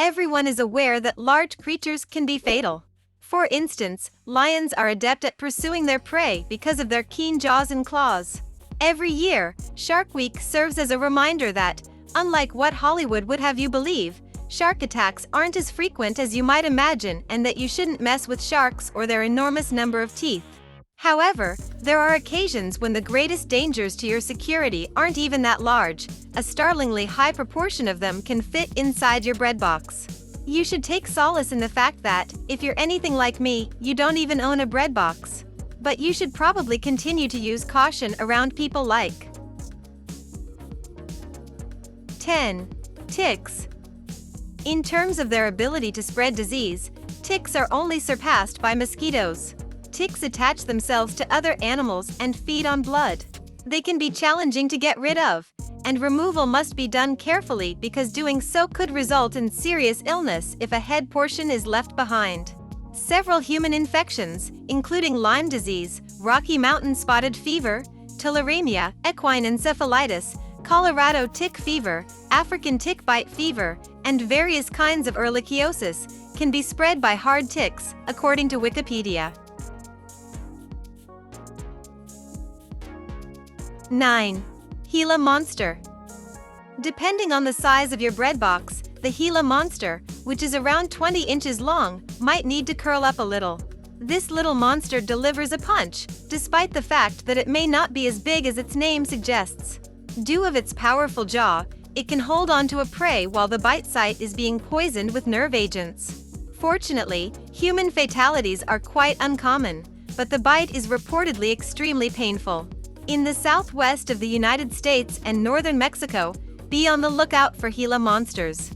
Everyone is aware that large creatures can be fatal. For instance, lions are adept at pursuing their prey because of their keen jaws and claws. Every year, Shark Week serves as a reminder that, unlike what Hollywood would have you believe, shark attacks aren't as frequent as you might imagine and that you shouldn't mess with sharks or their enormous number of teeth. However, there are occasions when the greatest dangers to your security aren't even that large. A startlingly high proportion of them can fit inside your breadbox. You should take solace in the fact that, if you're anything like me, you don't even own a breadbox. But you should probably continue to use caution around people like 10. Ticks. In terms of their ability to spread disease, ticks are only surpassed by mosquitoes. Ticks attach themselves to other animals and feed on blood. They can be challenging to get rid of, and removal must be done carefully because doing so could result in serious illness if a head portion is left behind. Several human infections, including Lyme disease, Rocky Mountain spotted fever, tularemia, equine encephalitis, Colorado tick fever, African tick bite fever, and various kinds of ehrlichiosis, can be spread by hard ticks, according to Wikipedia. 9. Gila monster. Depending on the size of your breadbox, the Gila monster, which is around 20 inches long, might need to curl up a little. This little monster delivers a punch, despite the fact that it may not be as big as its name suggests. Due of its powerful jaw, it can hold onto a prey while the bite site is being poisoned with nerve agents. Fortunately, human fatalities are quite uncommon, but the bite is reportedly extremely painful. In the southwest of the United States and northern Mexico, be on the lookout for Gila monsters.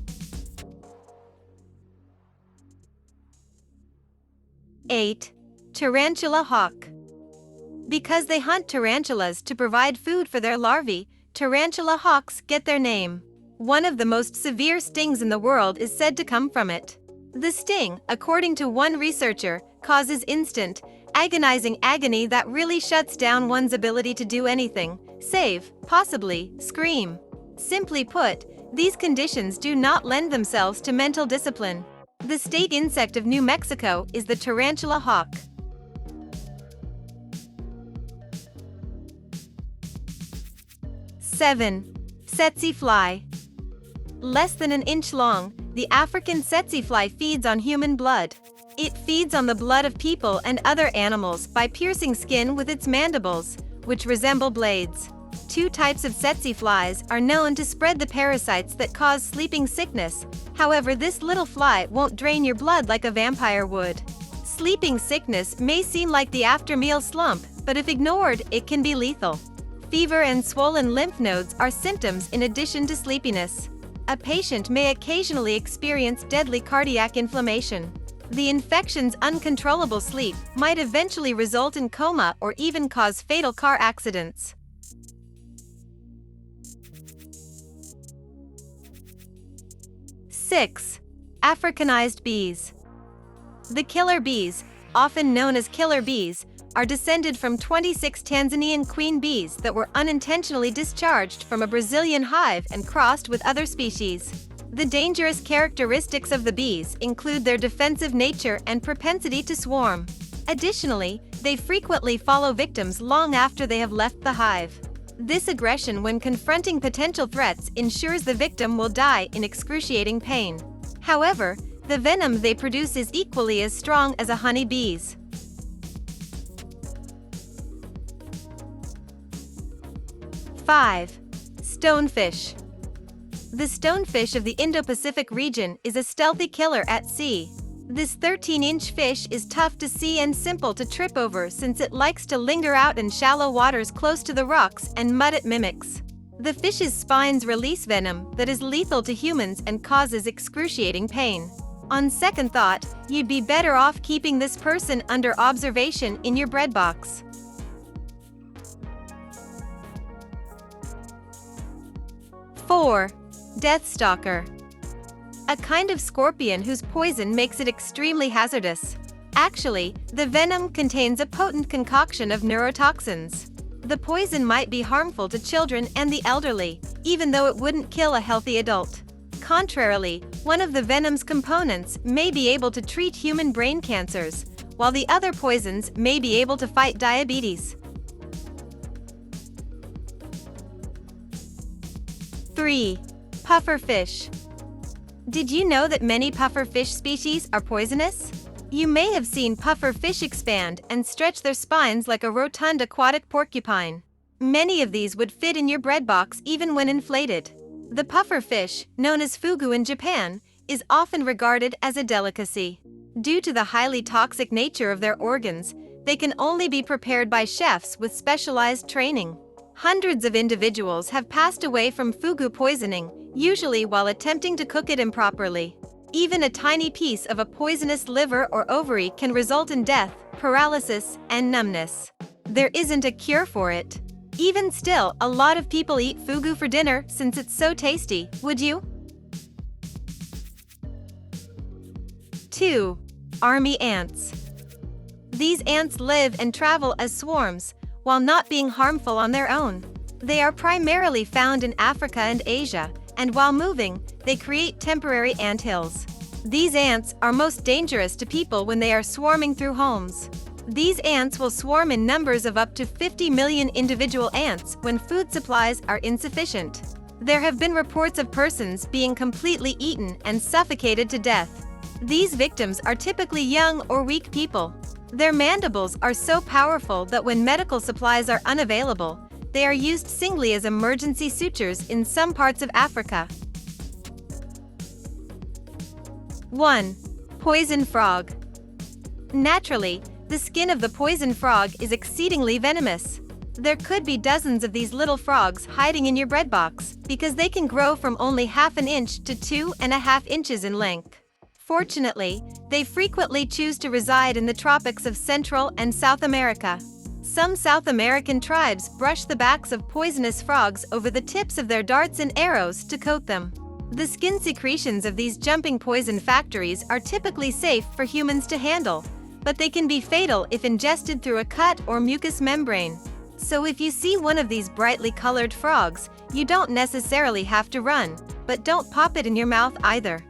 8. Tarantula hawk. Because they hunt tarantulas to provide food for their larvae, tarantula hawks get their name. One of the most severe stings in the world is said to come from it. The sting, according to one researcher, causes instant, agonizing agony that really shuts down one's ability to do anything, save, possibly, scream. Simply put, these conditions do not lend themselves to mental discipline. The state insect of New Mexico is the tarantula hawk. 7. Tsetse fly. Less than an inch long, the African tsetse fly feeds on human blood. It feeds on the blood of people and other animals by piercing skin with its mandibles, which resemble blades. 2 types of tsetse flies are known to spread the parasites that cause sleeping sickness. However, this little fly won't drain your blood like a vampire would. Sleeping sickness may seem like the after-meal slump, but if ignored, it can be lethal. Fever and swollen lymph nodes are symptoms in addition to sleepiness. A patient may occasionally experience deadly cardiac inflammation. The infection's uncontrollable sleep might eventually result in coma or even cause fatal car accidents. 6. Africanized bees. The killer bees, often known as killer bees, are descended from 26 Tanzanian queen bees that were unintentionally discharged from a Brazilian hive and crossed with other species. The dangerous characteristics of the bees include their defensive nature and propensity to swarm. Additionally, they frequently follow victims long after they have left the hive. This aggression when confronting potential threats ensures the victim will die in excruciating pain. However, the venom they produce is equally as strong as a honey bee's. 5. Stonefish. The stonefish of the Indo-Pacific region is a stealthy killer at sea. This 13-inch fish is tough to see and simple to trip over since it likes to linger out in shallow waters close to the rocks and mud it mimics. The fish's spines release venom that is lethal to humans and causes excruciating pain. On second thought, you'd be better off keeping this person under observation in your breadbox. 4. Deathstalker. A kind of scorpion whose poison makes it extremely hazardous. Actually, the venom contains a potent concoction of neurotoxins. The poison might be harmful to children and the elderly, even though it wouldn't kill a healthy adult. Contrarily, One of the venom's components may be able to treat human brain cancers, while the other poisons may be able to fight diabetes. 3. Pufferfish. Did you know that many pufferfish species are poisonous? You may have seen pufferfish expand and stretch their spines like a rotund aquatic porcupine. Many of these would fit in your breadbox even when inflated. The pufferfish, known as fugu in Japan, is often regarded as a delicacy. Due to the highly toxic nature of their organs, they can only be prepared by chefs with specialized training. Hundreds of individuals have passed away from fugu poisoning, usually while attempting to cook it improperly. Even a tiny piece of a poisonous liver or ovary can result in death, paralysis, and numbness. There isn't a cure for it. Even still, a lot of people eat fugu for dinner since it's so tasty, would you? 2. Army ants. These ants live and travel as swarms, while not being harmful on their own. They are primarily found in Africa and Asia, and while moving, they create temporary anthills. These ants are most dangerous to people when they are swarming through homes. These ants will swarm in numbers of up to 50 million individual ants when food supplies are insufficient. There have been reports of persons being completely eaten and suffocated to death. These victims are typically young or weak people. Their mandibles are so powerful that when medical supplies are unavailable, they are used singly as emergency sutures in some parts of Africa. 1. Poison frog. Naturally, the skin of the poison frog is exceedingly venomous. There could be dozens of these little frogs hiding in your breadbox because they can grow from only half an inch to 2.5 inches in length. Fortunately, they frequently choose to reside in the tropics of Central and South America. Some South American tribes brush the backs of poisonous frogs over the tips of their darts and arrows to coat them. The skin secretions of these jumping poison factories are typically safe for humans to handle, but they can be fatal if ingested through a cut or mucous membrane. So if you see one of these brightly colored frogs, you don't necessarily have to run, but don't pop it in your mouth either.